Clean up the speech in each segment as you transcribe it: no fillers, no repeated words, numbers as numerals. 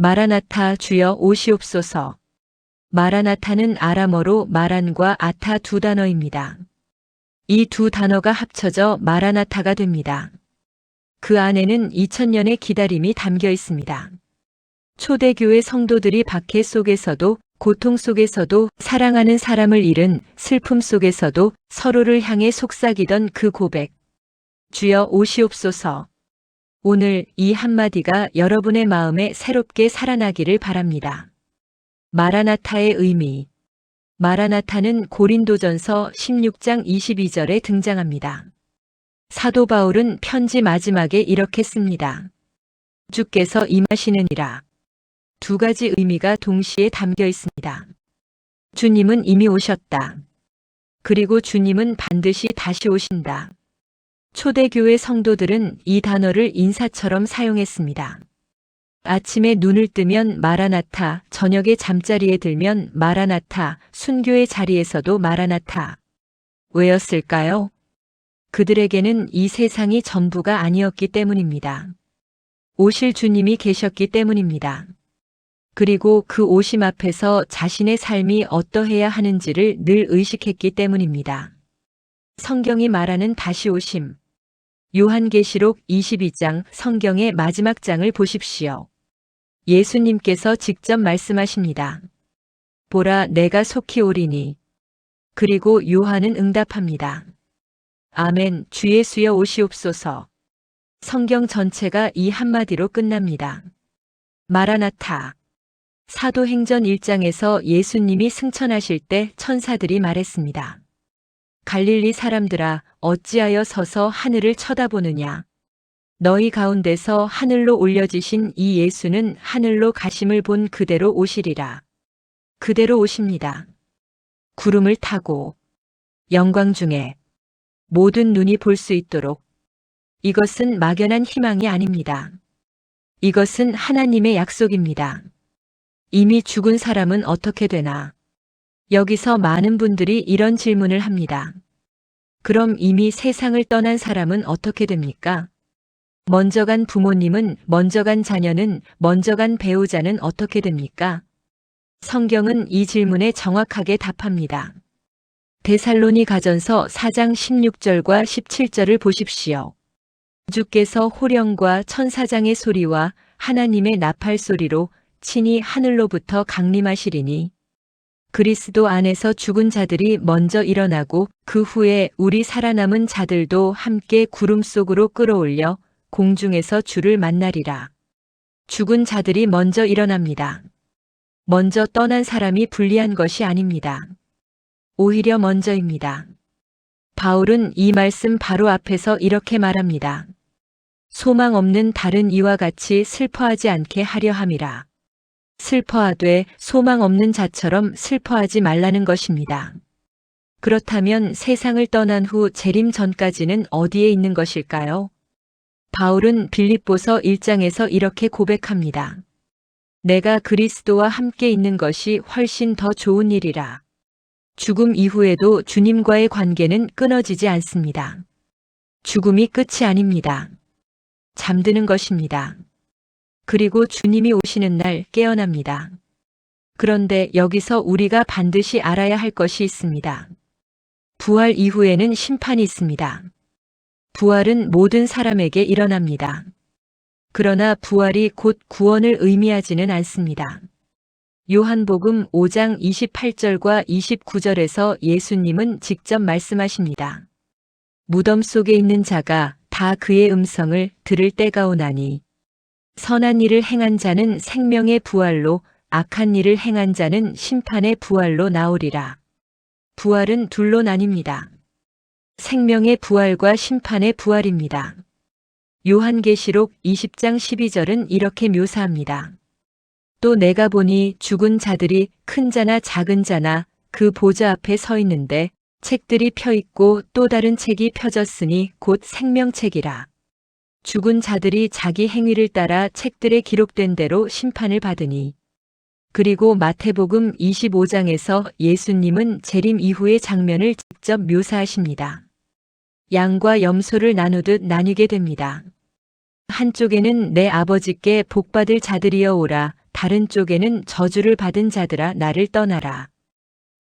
마라나타 주여 오시옵소서. 마라나타는 아람어로 마란과 아타 두 단어입니다. 이 두 단어가 합쳐져 마라나타가 됩니다. 그 안에는 2000년의 기다림이 담겨 있습니다. 초대교회 성도들이 박해 속에서도 고통 속에서도 사랑하는 사람을 잃은 슬픔 속에서도 서로를 향해 속삭이던 그 고백. 주여 오시옵소서. 오늘 이 한마디가 여러분의 마음에 새롭게 살아나기를 바랍니다. 마라나타의 의미. 마라나타는 고린도전서 16장 22절에 등장합니다. 사도 바울은 편지 마지막에 이렇게 씁니다. 주께서 임하시느니라. 두 가지 의미가 동시에 담겨 있습니다. 주님은 이미 오셨다. 그리고 주님은 반드시 다시 오신다. 초대교회 성도들은 이 단어를 인사처럼 사용했습니다. 아침에 눈을 뜨면 마라나타, 저녁에 잠자리에 들면 마라나타, 순교의 자리에서도 마라나타. 왜였을까요? 그들에게는 이 세상이 전부가 아니었기 때문입니다. 오실 주님이 계셨기 때문입니다. 그리고 그 오심 앞에서 자신의 삶이 어떠해야 하는지를 늘 의식했기 때문입니다. 성경이 말하는 다시 오심. 요한계시록 22장 성경의 마지막 장을 보십시오. 예수님께서 직접 말씀하십니다. 보라, 내가 속히 오리니. 그리고 요한은 응답합니다. 아멘, 주 예수여 오시옵소서. 성경 전체가 이 한마디로 끝납니다. 마라나타. 사도행전 1장에서 예수님이 승천하실 때 천사들이 말했습니다. 갈릴리 사람들아, 어찌하여 서서 하늘을 쳐다보느냐. 너희 가운데서 하늘로 올려지신 이 예수는 하늘로 가심을 본 그대로 오시리라. 그대로 오십니다. 구름을 타고 영광 중에 모든 눈이 볼 수 있도록. 이것은 막연한 희망이 아닙니다. 이것은 하나님의 약속입니다. 이미 죽은 사람은 어떻게 되나? 여기서 많은 분들이 이런 질문을 합니다. 그럼 이미 세상을 떠난 사람은 어떻게 됩니까? 먼저 간 부모님은, 먼저 간 자녀는, 먼저 간 배우자는 어떻게 됩니까? 성경은 이 질문에 정확하게 답합니다. 데살로니가전서 4장 16절과 17절을 보십시오. 주께서 호령과 천사장의 소리와 하나님의 나팔 소리로 친히 하늘로부터 강림하시리니 그리스도 안에서 죽은 자들이 먼저 일어나고 그 후에 우리 살아남은 자들도 함께 구름 속으로 끌어올려 공중에서 주를 만나리라. 죽은 자들이 먼저 일어납니다. 먼저 떠난 사람이 불리한 것이 아닙니다. 오히려 먼저입니다. 바울은 이 말씀 바로 앞에서 이렇게 말합니다. 소망 없는 다른 이와 같이 슬퍼하지 않게 하려 함이라. 슬퍼하되 소망 없는 자처럼 슬퍼하지 말라는 것입니다. 그렇다면 세상을 떠난 후 재림 전까지는 어디에 있는 것일까요? 바울은 빌립보서 1장에서 이렇게 고백합니다. 내가 그리스도와 함께 있는 것이 훨씬 더 좋은 일이라. 죽음 이후에도 주님과의 관계는 끊어지지 않습니다. 죽음이 끝이 아닙니다. 잠드는 것입니다. 그리고 주님이 오시는 날 깨어납니다. 그런데 여기서 우리가 반드시 알아야 할 것이 있습니다. 부활 이후에는 심판이 있습니다. 부활은 모든 사람에게 일어납니다. 그러나 부활이 곧 구원을 의미하지는 않습니다. 요한복음 5장 28절과 29절에서 예수님은 직접 말씀하십니다. 무덤 속에 있는 자가 다 그의 음성을 들을 때가 오나니 선한 일을 행한 자는 생명의 부활로 악한 일을 행한 자는 심판의 부활로 나오리라. 부활은 둘로 나뉩니다. 생명의 부활과 심판의 부활입니다. 요한계시록 20장 12절은 이렇게 묘사합니다. 또 내가 보니 죽은 자들이 큰 자나 작은 자나 그 보좌 앞에 서 있는데 책들이 펴 있고 또 다른 책이 펴졌으니 곧 생명책이라. 죽은 자들이 자기 행위를 따라 책들에 기록된 대로 심판을 받으니. 그리고 마태복음 25장에서 예수님은 재림 이후의 장면을 직접 묘사하십니다. 양과 염소를 나누듯 나뉘게 됩니다. 한쪽에는 내 아버지께 복받을 자들이여 오라, 다른 쪽에는 저주를 받은 자들아 나를 떠나라.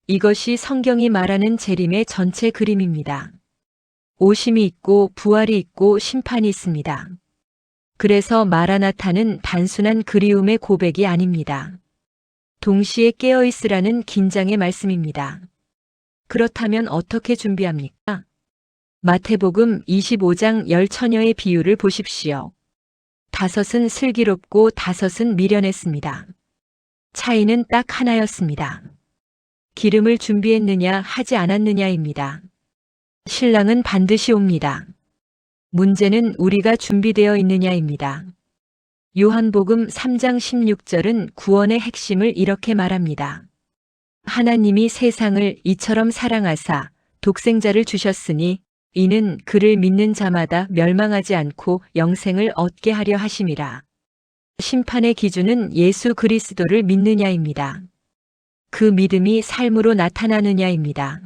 이것이 성경이 말하는 재림의 전체 그림입니다. 오심이 있고 부활이 있고 심판이 있습니다. 그래서 마라나타는 단순한 그리움의 고백이 아닙니다. 동시에 깨어있으라는 긴장의 말씀입니다. 그렇다면 어떻게 준비합니까? 마태복음 25장 10처녀의 비유를 보십시오. 5은 슬기롭고 5은 미련했습니다. 차이는 딱 하나였습니다. 기름을 준비했느냐 하지 않았느냐입니다. 신랑은 반드시 옵니다. 문제는 우리가 준비되어 있느냐입니다. 요한복음 3장 16절은 구원의 핵심을 이렇게 말합니다. 하나님이 세상을 이처럼 사랑하사 독생자를 주셨으니 이는 그를 믿는 자마다 멸망하지 않고 영생을 얻게 하려 하심이라. 심판의 기준은 예수 그리스도를 믿느냐입니다. 그 믿음이 삶으로 나타나느냐입니다.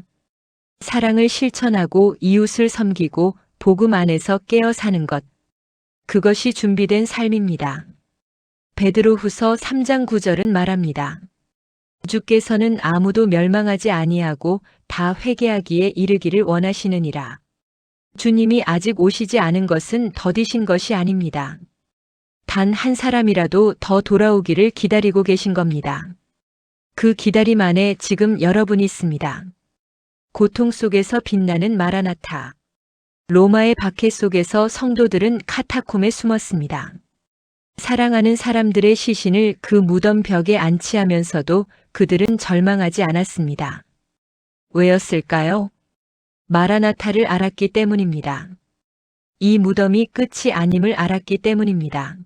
사랑을 실천하고 이웃을 섬기고 복음 안에서 깨어 사는 것. 그것이 준비된 삶입니다. 베드로후서 3장 9절은 말합니다. 주께서는 아무도 멸망하지 아니하고 다 회개하기에 이르기를 원하시느니라. 주님이 아직 오시지 않은 것은 더디신 것이 아닙니다. 단 한 사람이라도 더 돌아오기를 기다리고 계신 겁니다. 그 기다림 안에 지금 여러분이 있습니다. 고통 속에서 빛나는 마라나타. 로마의 박해 속에서 성도들은 카타콤에 숨었습니다. 사랑하는 사람들의 시신을 그 무덤 벽에 안치하면서도 그들은 절망하지 않았습니다. 왜였을까요? 마라나타를 알았기 때문입니다. 이 무덤이 끝이 아님을 알았기 때문입니다.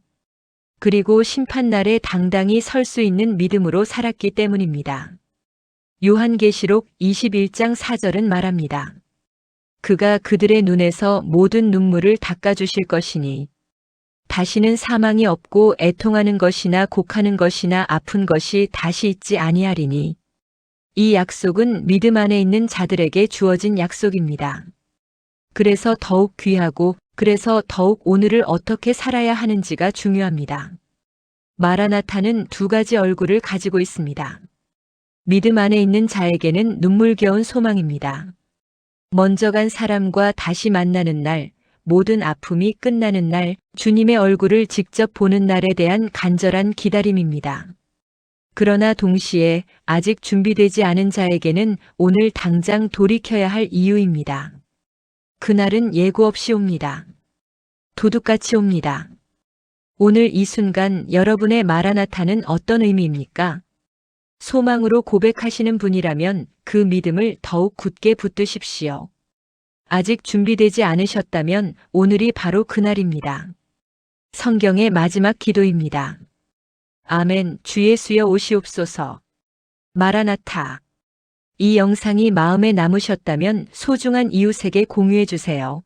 그리고 심판날에 당당히 설 수 있는 믿음으로 살았기 때문입니다. 요한계시록 21장 4절은 말합니다. 그가 그들의 눈에서 모든 눈물을 닦아주실 것이니 다시는 사망이 없고 애통하는 것이나 곡하는 것이나 아픈 것이 다시 있지 아니하리니 이 약속은 믿음 안에 있는 자들에게 주어진 약속입니다. 그래서 더욱 귀하고 그래서 더욱 오늘을 어떻게 살아야 하는지가 중요합니다. 마라나타는 두 가지 얼굴을 가지고 있습니다. 믿음 안에 있는 자에게는 눈물겨운 소망입니다. 먼저 간 사람과 다시 만나는 날, 모든 아픔이 끝나는 날, 주님의 얼굴을 직접 보는 날에 대한 간절한 기다림입니다. 그러나 동시에 아직 준비되지 않은 자에게는 오늘 당장 돌이켜야 할 이유입니다. 그날은 예고 없이 옵니다. 도둑같이 옵니다. 오늘 이 순간 여러분의 마라나타는 어떤 의미입니까? 소망으로 고백하시는 분이라면 그 믿음을 더욱 굳게 붙드십시오. 아직 준비되지 않으셨다면 오늘이 바로 그날입니다. 성경의 마지막 기도입니다. 아멘. 주 예수여 오시옵소서. 마라나타. 이 영상이 마음에 남으셨다면 소중한 이웃에게 공유해 주세요.